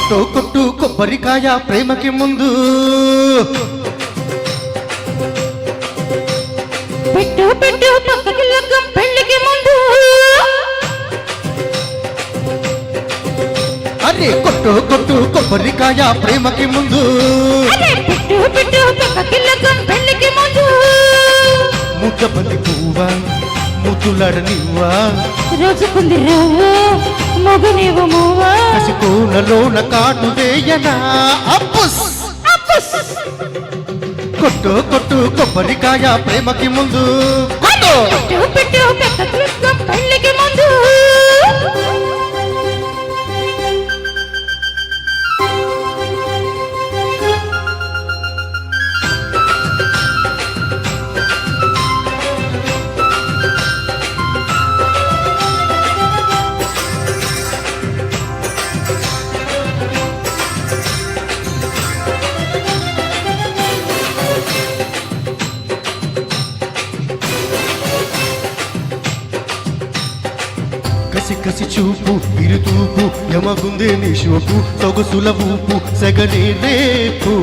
కొట్టు కొట్టు కొబ్బరికాయ ప్రేమకి ముందు పెట్టు పెట్టు పక్కకి లగ్గం పెళ్లికి ముందు అరే కొట్టు కొట్టు కొబ్బరికాయ ప్రేమకి ముందు పెట్టు పెట్టు పక్కకి లగ్గం పెళ్లికి ముందు ముద్దబంది పువ్వా ముద్దులాడనివ్వా రోజుకుంది రావా మగనివ్వ మూవా కసికోనలోన కాటు వేయనా అప్పుస్ కొట్టు కొట్టు కొబ్బరికాయ ప్రేమకి ముందు పెట్టు పెట్టు పక్కకి లగ్గం పెళ్లికి ముందు కసి కసి చూపు ఇరుతూపు యమగుందే నీ షోపు సొగసుల ఊపు సగనే రేపు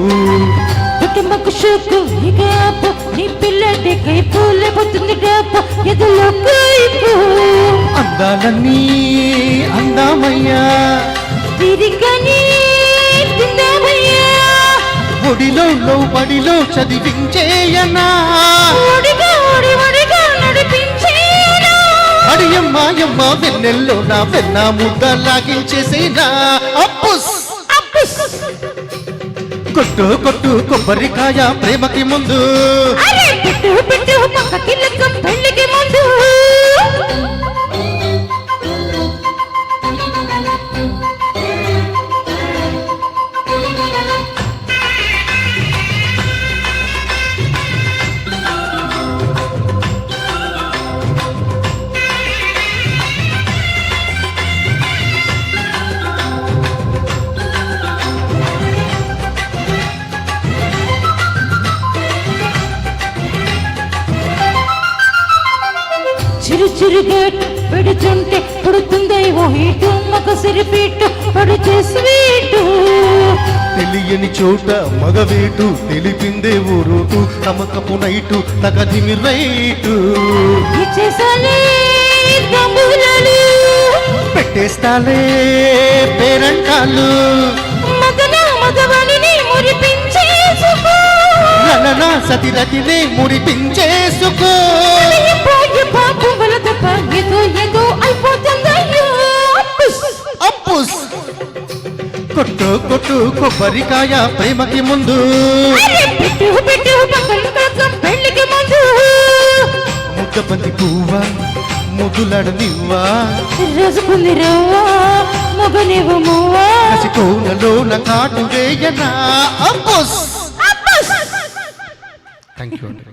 కుటుంబకు షోకు నిగాపు నీ పిల్లడి కైపు లేకపోతుంది డాపు ఎదులో కైపు అందాలన్నీ అందామయ్యా తిరిగని తిందామయ్యా ఒడిలో బడిలో చదివించేయనా ఒడిగా నడిపించేనా అడియమ్మాయమ్మ వెన్నెల్లో నా వెన్న ముద్ద లాగించేసేనా అప్పుస్ కొట్టు కొట్టు కొబ్బరికాయ ప్రేమకి ముందు పెట్టు పెట్టు పక్కకి లగ్గం పెళ్లికి ముందు చిరు చిరుగా పెడుతుంటే పుడుతుందే ఓ హీటు మగ సిరిపీటు పడితే స్వీటు తెలియని చోట మగవేటు తెలిపిందే ఓ రూటు నమ్మకపు నైటు తగదిమి రైటు ఇచ్చేసాలే తంబూలాలు పెట్టేస్తాలే పేరంటాలు మగవాణిని మురిపించేసుకో లలనా సతిరతినే ముడిపించేసుకో పాపు వలద ఏదో అయిపోతుందయ్యో అప్పుస్ కొట్టు కొట్టు కొబ్బరికాయ ప్రేమకి ముందు పెట్టు పెట్టు పక్కన పెళ్లికి ముందు ముద్దబంది పువ్వా ముద్దులాడనివ్వా రోజుకుంది రవ్వా మగనివ్వ మూవా కసికోనలోన కాటు వేయనా అప్పుస్ థ్యాంక్ యూ అండి.